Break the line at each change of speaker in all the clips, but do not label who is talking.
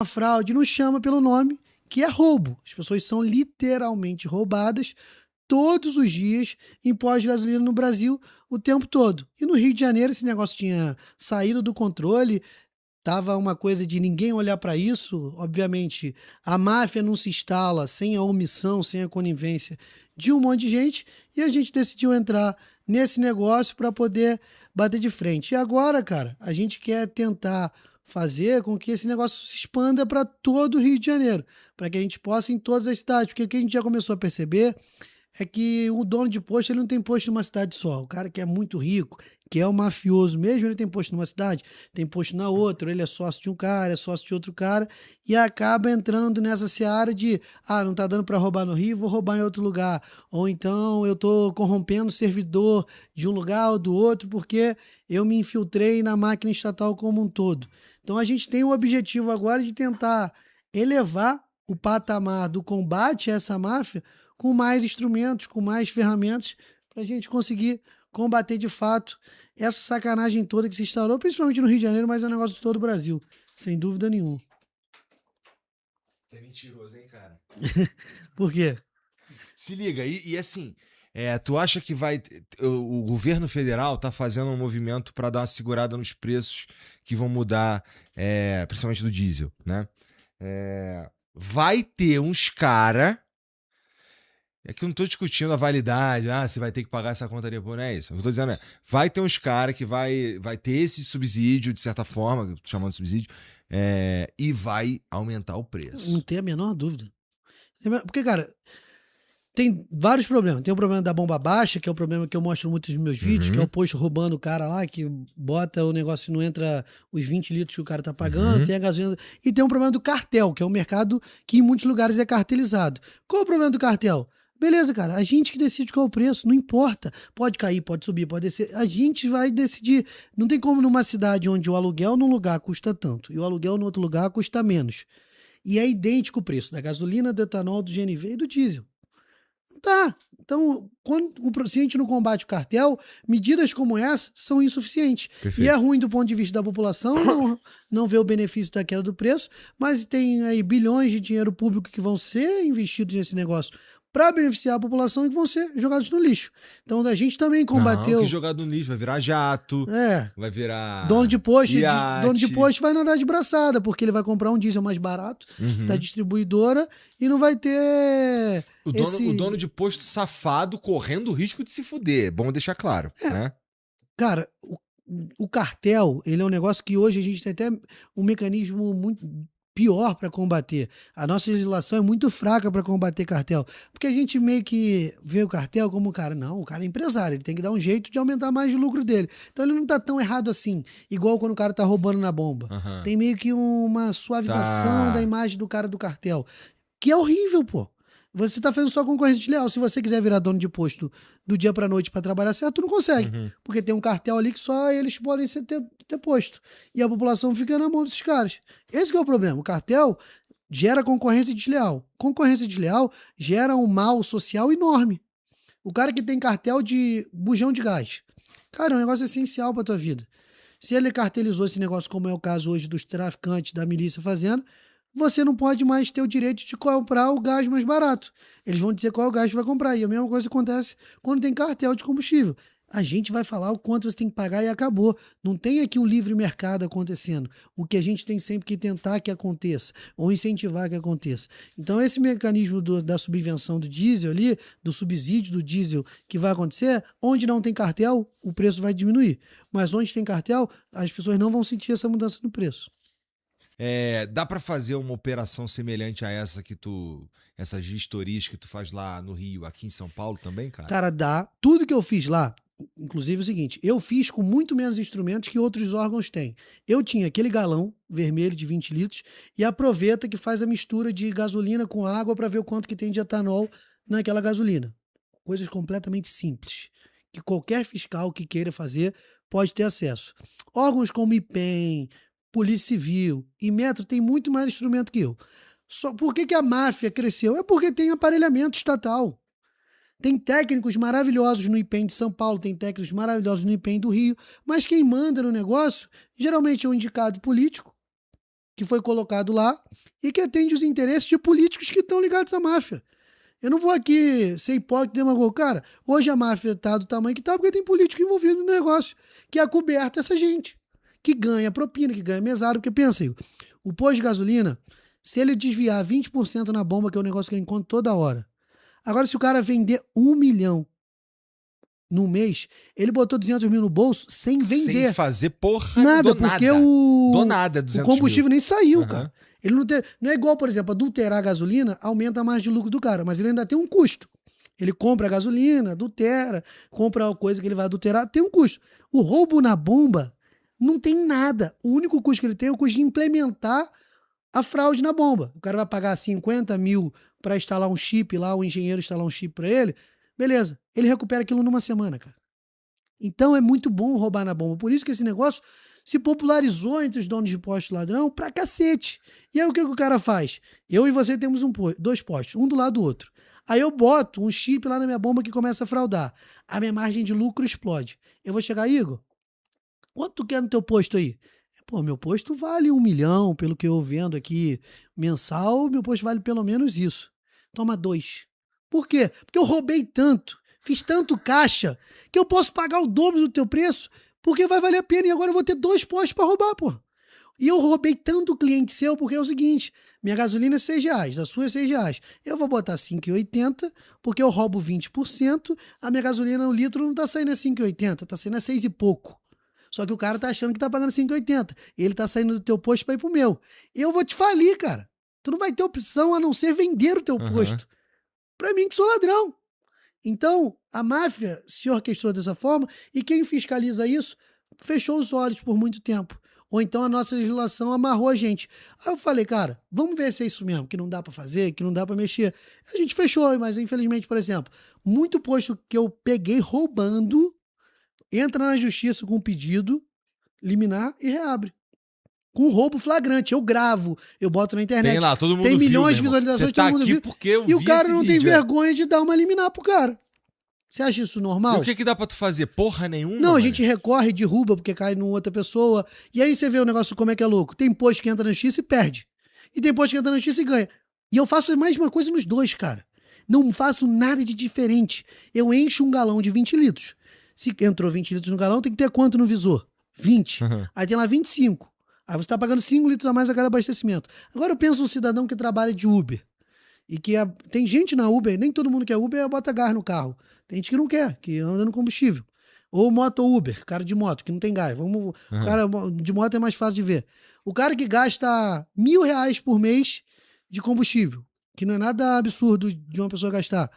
uma fraude, não chama pelo nome, que é roubo. As pessoas são literalmente roubadas todos os dias em pós de gasolina no Brasil o tempo todo. E no Rio de Janeiro esse negócio tinha saído do controle, tava uma coisa de ninguém olhar para isso. Obviamente, a máfia não se instala sem a omissão, sem a conivência de um monte de gente, e a gente decidiu entrar nesse negócio para poder bater de frente. E agora, cara, a gente quer tentar fazer com que esse negócio se expanda para todo o Rio de Janeiro, para que a gente possa em todas as cidades, porque o que a gente já começou a perceber é que o dono de posto ele não tem posto numa cidade só. O cara que é muito rico, que é o mafioso mesmo, ele tem posto numa cidade, tem posto na outra, ele é sócio de um cara, é sócio de outro cara, e acaba entrando nessa seara de, não tá dando para roubar no Rio, vou roubar em outro lugar. Ou então eu tô corrompendo o servidor de um lugar ou do outro porque eu me infiltrei na máquina estatal como um todo. Então a gente tem o objetivo agora de tentar elevar o patamar do combate a essa máfia com mais instrumentos, com mais ferramentas, para a gente conseguir combater de fato essa sacanagem toda que se instaurou, principalmente no Rio de Janeiro, mas é um negócio de todo o Brasil, sem dúvida nenhuma.
É mentiroso, hein, cara?
Por quê?
Se liga, e assim, tu acha que o governo federal tá fazendo um movimento para dar uma segurada nos preços que vão mudar, principalmente do diesel, né? Vai ter uns cara. É que eu não tô discutindo a validade, você vai ter que pagar essa conta depois, não é isso. O que eu tô dizendo vai ter uns cara que vai ter esse subsídio, de certa forma, chamando de subsídio, e vai aumentar o preço.
Não tem a menor dúvida. Porque, cara, tem vários problemas. Tem o problema da bomba baixa, que é o problema que eu mostro muito nos meus vídeos, que é o posto roubando o cara lá, que bota o negócio e não entra os 20 litros que o cara tá pagando, tem a gasolina. E tem o problema do cartel, que é um mercado que em muitos lugares é cartelizado. Qual é o problema do cartel? Beleza, cara, a gente que decide qual é o preço, não importa. Pode cair, pode subir, pode descer. A gente vai decidir. Não tem como numa cidade onde o aluguel num lugar custa tanto e o aluguel no outro lugar custa menos. E é idêntico o preço da gasolina, do etanol, do GNV e do diesel. Não tá. Então, se a gente não combate o cartel, medidas como essa são insuficientes.
Perfeito.
E é ruim do ponto de vista da população não ver o benefício da queda do preço, mas tem aí bilhões de dinheiro público que vão ser investidos nesse negócio para beneficiar a população e que vão ser jogados no lixo. Então a gente também combateu.
Não, que jogado no lixo, vai virar jato, vai virar
dono de posto,
iate.
dono de posto vai nadar de braçada, porque ele vai comprar um diesel mais barato da distribuidora e não vai ter
o dono de posto safado correndo o risco de se fuder, é bom deixar claro, né?
Cara, o cartel, ele é um negócio que hoje a gente tem até um mecanismo muito pior para combater. A nossa legislação é muito fraca para combater cartel, porque a gente meio que vê o cartel como o cara é empresário, ele tem que dar um jeito de aumentar mais o lucro dele. Então ele não tá tão errado assim, igual quando o cara tá roubando na bomba. Tem meio que uma suavização da imagem do cara do cartel, que é horrível, pô. Você tá fazendo só concorrência desleal. Se você quiser virar dono de posto do dia pra noite pra trabalhar certo, tu não consegue. Porque tem um cartel ali que só eles podem ter posto. E a população fica na mão desses caras. Esse que é o problema. O cartel gera concorrência desleal. Concorrência desleal gera um mal social enorme. O cara que tem cartel de bujão de gás. Cara, é um negócio essencial pra tua vida. Se ele cartelizou esse negócio, como é o caso hoje dos traficantes, da milícia fazendo, você não pode mais ter o direito de comprar o gás mais barato. Eles vão dizer qual é o gás que vai comprar. E a mesma coisa acontece quando tem cartel de combustível. A gente vai falar o quanto você tem que pagar e acabou. Não tem aqui o livre mercado acontecendo. O que a gente tem sempre que tentar que aconteça, ou incentivar que aconteça. Então esse mecanismo da subvenção do diesel ali, do subsídio do diesel que vai acontecer, onde não tem cartel, o preço vai diminuir. Mas onde tem cartel, as pessoas não vão sentir essa mudança no preço.
Dá pra fazer uma operação semelhante a essas vistorias que tu faz lá no Rio, aqui em São Paulo também, cara?
Cara, dá. Tudo que eu fiz lá, inclusive é o seguinte, eu fiz com muito menos instrumentos que outros órgãos têm. Eu tinha aquele galão vermelho de 20 litros e a proveta que faz a mistura de gasolina com água para ver o quanto que tem de etanol naquela gasolina. Coisas completamente simples, que qualquer fiscal que queira fazer pode ter acesso. Órgãos como IPEM, Polícia Civil e Metro tem muito mais instrumento que eu. Por que a máfia cresceu? É porque tem aparelhamento estatal. Tem técnicos maravilhosos no IPEM de São Paulo, tem técnicos maravilhosos no IPEM do Rio, mas quem manda no negócio geralmente é um indicado político que foi colocado lá e que atende os interesses de políticos que estão ligados à máfia. Eu não vou aqui ser hipócrita e demagogo. Cara, hoje a máfia tá do tamanho que tá porque tem político envolvido no negócio, que é coberto essa gente, que ganha propina, que ganha mesada. Porque pensa aí, o posto de gasolina, se ele desviar 20% na bomba, que é um negócio que eu encontro toda hora. Agora, se o cara vender 1 milhão no mês, ele botou 200 mil no bolso sem vender.
Sem fazer porra
Nada,
do
porque
nada.
o
Do nada, 200
o combustível nem saiu,
Uhum.
cara. Ele não é igual, por exemplo, adulterar a gasolina aumenta a margem de lucro do cara, mas ele ainda tem um custo. Ele compra a gasolina, adultera, compra a coisa que ele vai adulterar, tem um custo. O roubo na bomba não tem nada. O único custo que ele tem é o custo de implementar a fraude na bomba. O cara vai pagar 50 mil para instalar um chip lá, o engenheiro instalar um chip para ele. Beleza, ele recupera aquilo numa semana, cara. Então é muito bom roubar na bomba. Por isso que esse negócio se popularizou entre os donos de posto ladrão pra cacete. E aí o que o cara faz? Eu e você temos dois postos, um do lado do outro. Aí eu boto um chip lá na minha bomba que começa a fraudar. A minha margem de lucro explode. Eu vou chegar, Igor, quanto tu quer no teu posto aí? Pô, meu posto vale 1 milhão, pelo que eu vendo aqui mensal, meu posto vale pelo menos isso. Toma 2. Por quê? Porque eu roubei tanto, fiz tanto caixa, que eu posso pagar o dobro do teu preço, porque vai valer a pena. E agora eu vou ter 2 postos para roubar, pô. E eu roubei tanto cliente seu, porque é o seguinte, minha gasolina é R$6, a sua é R$6. Eu vou botar 5,80, porque eu roubo 20%, a minha gasolina no litro não tá saindo a 5,80, tá saindo a 6 e pouco. Só que o cara tá achando que tá pagando 5,80. Ele tá saindo do teu posto pra ir pro meu. Eu vou te falir, cara. Tu não vai ter opção a não ser vender o teu posto. Pra mim que sou ladrão. Então, a máfia se orquestrou dessa forma e quem fiscaliza isso fechou os olhos por muito tempo. Ou então a nossa legislação amarrou a gente. Aí eu falei, cara, vamos ver se é isso mesmo, que não dá pra fazer, que não dá pra mexer. A gente fechou, mas infelizmente, por exemplo, muito posto que eu peguei roubando entra na justiça com um pedido, liminar e reabre. Com roubo flagrante. Eu gravo, eu boto na internet.
Tem lá, todo mundo
tem
viu,
milhões de
meu irmão.
visualizações,
Você tá
todo mundo
aqui
viu.
porque eu
E o
vi
cara
esse
não tem
vídeo,
vergonha de dar uma liminar pro cara. Você acha isso normal?
E o que dá pra tu fazer? Porra nenhuma.
Não, a
mano.
gente recorre, derruba porque cai numa outra pessoa. E aí você vê o negócio como é que é louco. Tem posto que entra na justiça e perde. E tem posto que entra na justiça e ganha. E eu faço a mesma coisa nos dois, cara. Não faço nada de diferente. Eu encho um galão de 20 litros. Se entrou 20 litros no galão, tem que ter quanto no visor? 20. Aí tem lá 25. Aí você tá pagando 5 litros a mais a cada abastecimento. Agora eu penso um cidadão que trabalha de Uber. E que tem gente na Uber, nem todo mundo quer Uber, bota gás no carro. Tem gente que não quer, que anda no combustível. Ou moto Uber, cara de moto, que não tem gás. O cara de moto é mais fácil de ver. O cara que gasta R$1.000 por mês de combustível, que não é nada absurdo de uma pessoa gastar.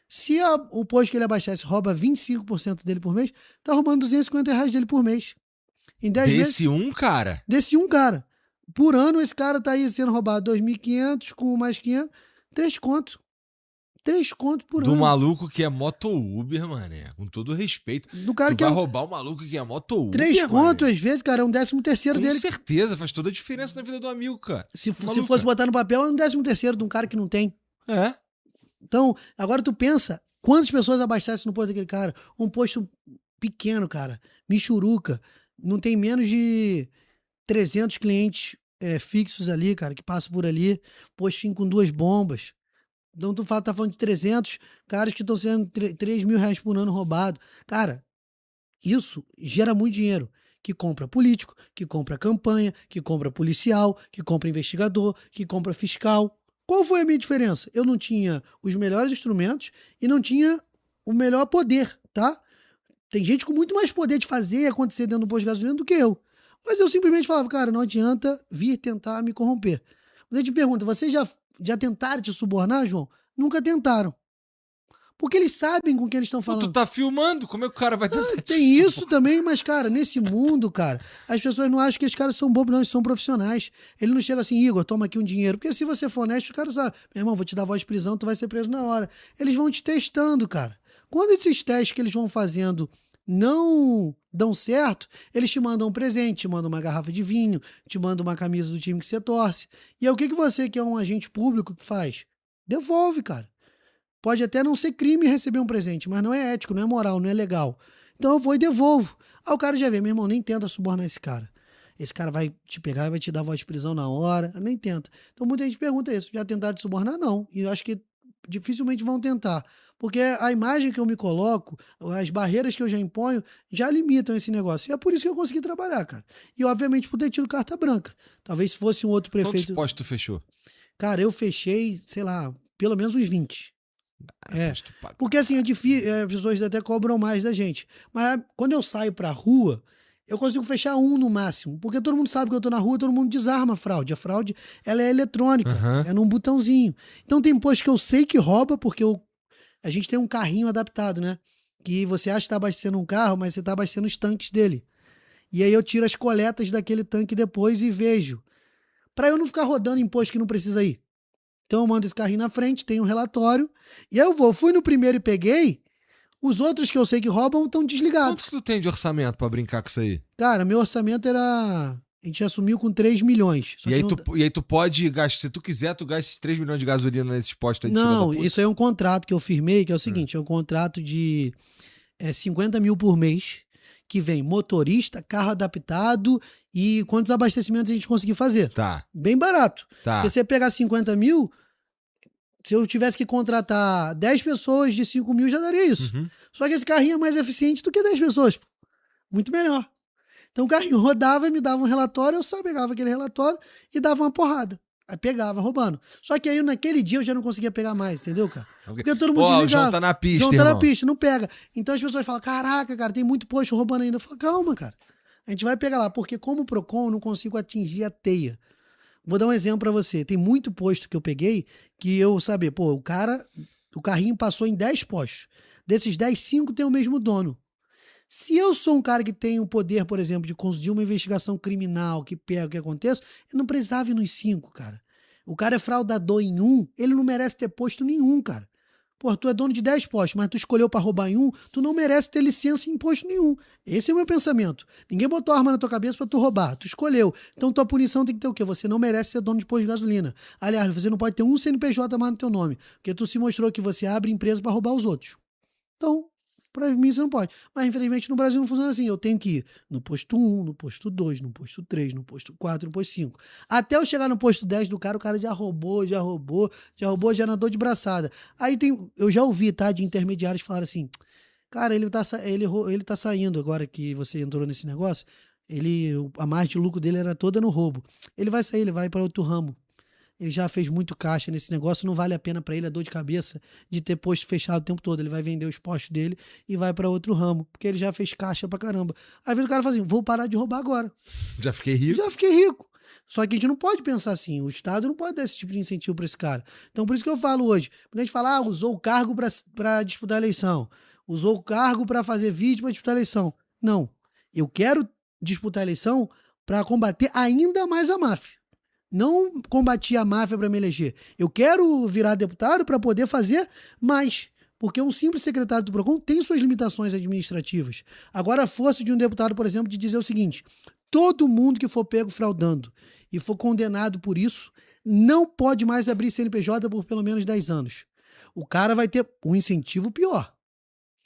Se o posto que ele abastece rouba 25% dele por mês, tá roubando R$250 dele por mês. Em 10 meses.
Desse um, cara?
Desse um cara. Por ano, esse cara tá aí sendo roubado 2.500 com mais 500, 3 contos. 3 contos por ano.
Do maluco que é moto Uber, mané. Com todo respeito.
Do cara
tu
que
vai roubar o maluco que é moto Uber,
3
mané.
contos, às vezes, cara, é um 13º dele.
Com certeza, faz toda a diferença na vida do amigo, cara.
Se fosse botar no papel, é um 13º de um cara que não tem.
É.
Então, agora tu pensa, quantas pessoas abastecem no posto daquele cara? Um posto pequeno, cara. Michuruca. Não tem menos de 300 clientes fixos ali, cara, que passam por ali. Postinho com 2 bombas. Então tu tá falando de 300 caras que estão sendo R$3.000 por ano roubado. Cara, isso gera muito dinheiro. Que compra político, que compra campanha, que compra policial, que compra investigador, que compra fiscal. Qual foi a minha diferença? Eu não tinha os melhores instrumentos e não tinha o melhor poder, tá? Tem gente com muito mais poder de fazer e acontecer dentro do posto de gasolina do que eu. Mas eu simplesmente falava, cara, não adianta vir tentar me corromper. Mas eu te pergunto, vocês já tentaram te subornar, João? Nunca tentaram. Porque eles sabem com quem eles estão falando.
Tu tá filmando? Como é que o cara vai tentar
Tem isso também, mas, cara, nesse mundo, cara, as pessoas não acham que esses caras são bobos, não, eles são profissionais. Ele não chega assim, Igor, toma aqui um dinheiro. Porque se você for honesto, os caras sabem, meu irmão, vou te dar voz de prisão, tu vai ser preso na hora. Eles vão te testando, cara. Quando esses testes que eles vão fazendo não dão certo, eles te mandam um presente, te mandam uma garrafa de vinho, te mandam uma camisa do time que você torce. E aí o que você, que é um agente público, que faz? Devolve, cara. Pode até não ser crime receber um presente, mas não é ético, não é moral, não é legal. Então eu vou e devolvo. Aí o cara já vê, meu irmão, nem tenta subornar esse cara. esse cara vai te pegar e vai te dar voz de prisão na hora. Nem tenta. Então muita gente pergunta isso. Já tentaram te subornar? Não. E eu acho que dificilmente vão tentar. Porque a imagem que eu me coloco, as barreiras que eu já imponho, já limitam esse negócio. E é por isso que eu consegui trabalhar, cara. E obviamente por ter tido carta branca. Talvez se fosse um outro prefeito...
Quantos postos tu fechou?
Cara, eu fechei, sei lá, pelo menos uns 20. É,
Mas tu paga.
porque assim, é difícil, as pessoas até cobram mais da gente. Mas quando eu saio pra rua, eu consigo fechar um no máximo. Porque todo mundo sabe que eu tô na rua, todo mundo desarma a fraude. A fraude, ela é eletrônica,
Aham.
é num botãozinho. Então tem posto que eu sei que rouba, porque a gente tem um carrinho adaptado, né? Que você acha que tá abastecendo um carro, mas você tá abastecendo os tanques dele. E aí eu tiro as coletas daquele tanque depois e vejo. Pra eu não ficar rodando em posto que não precisa ir. Então eu mando esse carrinho na frente, tem um relatório, e aí eu vou. Fui no primeiro e peguei, os outros que eu sei que roubam estão desligados.
Quanto que tu tem de orçamento pra brincar com isso aí?
Cara, meu orçamento era... A gente assumiu com 3 milhões. Só
E
que
aí,
não...
e aí tu pode gastar, se tu quiser, tu gasta 3 milhões de gasolina nesses postos aí de filha da
Não,
puta.
isso aí é um contrato que eu firmei, que é o seguinte, é um contrato de 50 mil por mês, que vem motorista, carro adaptado e quantos abastecimentos a gente conseguir fazer.
Tá,
Bem barato.
tá.
Porque você pegar 50 mil, se eu tivesse que contratar 10 pessoas de 5 mil, já daria isso.
Uhum.
Só que esse carrinho é mais eficiente do que 10 pessoas. Pô. Muito melhor. Então o carrinho rodava e me dava um relatório, eu só pegava aquele relatório e dava uma porrada. Aí pegava, roubando. Só que aí naquele dia eu já não conseguia pegar mais, entendeu, cara? Porque todo mundo
Pô, o
desligava.
João tá na pista,
João tá
irmão.
na pista, não pega. Então as pessoas falam, caraca, cara, tem muito posto roubando ainda. Eu falo, calma, cara. A gente vai pegar lá, porque como Procon eu não consigo atingir a teia. Vou dar um exemplo pra você. Tem muito posto que eu peguei que eu sabia, pô, o carrinho passou em 10 postos. Desses 10, 5 tem o mesmo dono. Se eu sou um cara que tem o poder, por exemplo, de conduzir uma investigação criminal, que pega o que aconteça, eu não precisava ir nos 5, cara. O cara é fraudador em um, ele não merece ter posto nenhum, cara. Pô, tu é dono de 10 postos, mas tu escolheu pra roubar em um, tu não merece ter licença em posto nenhum. Esse é o meu pensamento. Ninguém botou arma na tua cabeça pra tu roubar, tu escolheu. Então tua punição tem que ter o quê? Você não merece ser dono de posto de gasolina. Aliás, você não pode ter um CNPJ mais no teu nome, porque tu se mostrou que você abre empresa pra roubar os outros. Então, pra mim você não pode. Mas infelizmente no Brasil não funciona assim. Eu tenho que ir no posto 1, no posto 2, no posto 3, no posto 4, no posto 5. Até eu chegar no posto 10 do cara, o cara já roubou, já nadou de braçada. Aí eu já ouvi, tá, de intermediários falar assim, cara, ele tá saindo agora que você entrou nesse negócio, a margem de lucro dele era toda no roubo. Ele vai sair, ele vai para outro ramo. Ele já fez muito caixa nesse negócio, não vale a pena pra ele a dor de cabeça de ter posto fechado o tempo todo. Ele vai vender os postos dele e vai pra outro ramo, porque ele já fez caixa pra caramba. Aí vem o cara fala assim, vou parar de roubar agora.
Já fiquei rico.
Já fiquei rico. Só que a gente não pode pensar assim, o Estado não pode dar esse tipo de incentivo pra esse cara. Então por isso que eu falo hoje, quando a gente fala, usou o cargo pra disputar a eleição, usou o cargo pra fazer vídeo pra disputar a eleição. Não, eu quero disputar a eleição pra combater ainda mais a máfia. Não combati a máfia para me eleger. Eu quero virar deputado para poder fazer mais. Porque um simples secretário do Procon tem suas limitações administrativas. Agora, a força de um deputado, por exemplo, de dizer o seguinte: todo mundo que for pego fraudando e for condenado por isso, não pode mais abrir CNPJ por pelo menos 10 anos. O cara vai ter um incentivo pior.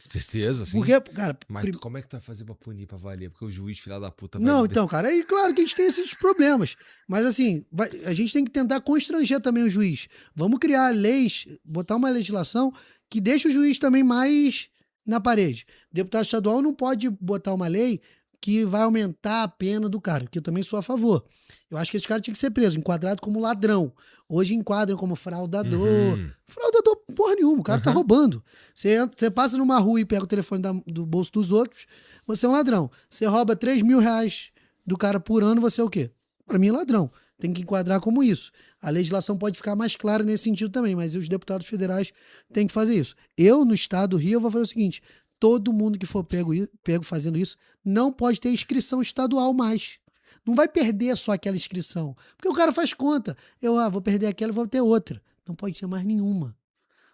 Certeza, sim.
Porque, cara...
Mas como é que tu vai fazer pra punir, pra valer? Porque o juiz, filho da puta, vai...
Não, então, cara, aí claro que a gente tem esses problemas. Mas assim, a gente tem que tentar constranger também o juiz. Vamos criar leis, botar uma legislação que deixe o juiz também mais na parede. O deputado estadual não pode botar uma lei que vai aumentar a pena do cara, que eu também sou a favor. Eu acho que esse cara tinha que ser preso, enquadrado como ladrão. Hoje enquadram como fraudador. Fraudador porra nenhuma, o cara tá roubando. Você passa numa rua e pega o telefone do bolso dos outros, você é um ladrão. Você rouba 3 mil reais do cara por ano, você é o quê? Pra mim é ladrão. Tem que enquadrar como isso. A legislação pode ficar mais clara nesse sentido também, mas os deputados federais têm que fazer isso. Eu, no estado do Rio, eu vou fazer o seguinte: todo mundo que for pego fazendo isso não pode ter inscrição estadual mais. Não vai perder só aquela inscrição. Porque o cara faz conta. Vou perder aquela e vou ter outra. Não pode ter mais nenhuma.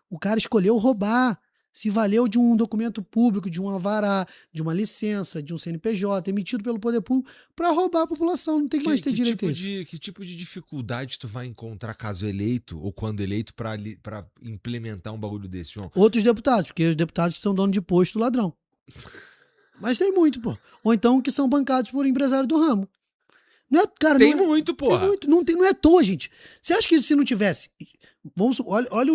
O cara escolheu roubar. Se valeu de um documento público, de um alvará, de uma licença, de um CNPJ emitido pelo poder público para roubar a população. Não tem mais ter direito a isso.
Que tipo de dificuldade tu vai encontrar caso eleito ou quando eleito pra implementar um bagulho desse, João?
Outros deputados, porque os deputados que são donos de posto ladrão. Mas tem muito, pô. Ou então que são bancados por empresário do ramo. Não é, cara,
Tem
não é,
muito,
tem
porra.
muito, não é à toa, gente. Você acha que se não tivesse... Olha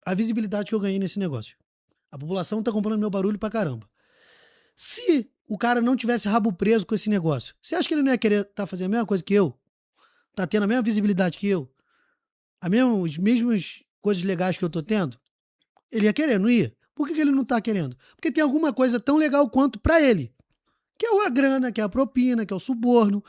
a visibilidade que eu ganhei nesse negócio. A população tá comprando meu barulho pra caramba. Se o cara não tivesse rabo preso com esse negócio, você acha que ele não ia querer tá fazendo a mesma coisa que eu? Tá tendo a mesma visibilidade que eu? As mesmas coisas legais que eu tô tendo? Ele ia querer, não ia? Por que ele não tá querendo? Porque tem alguma coisa tão legal quanto pra ele. Que é a grana, que é a propina, que é o suborno,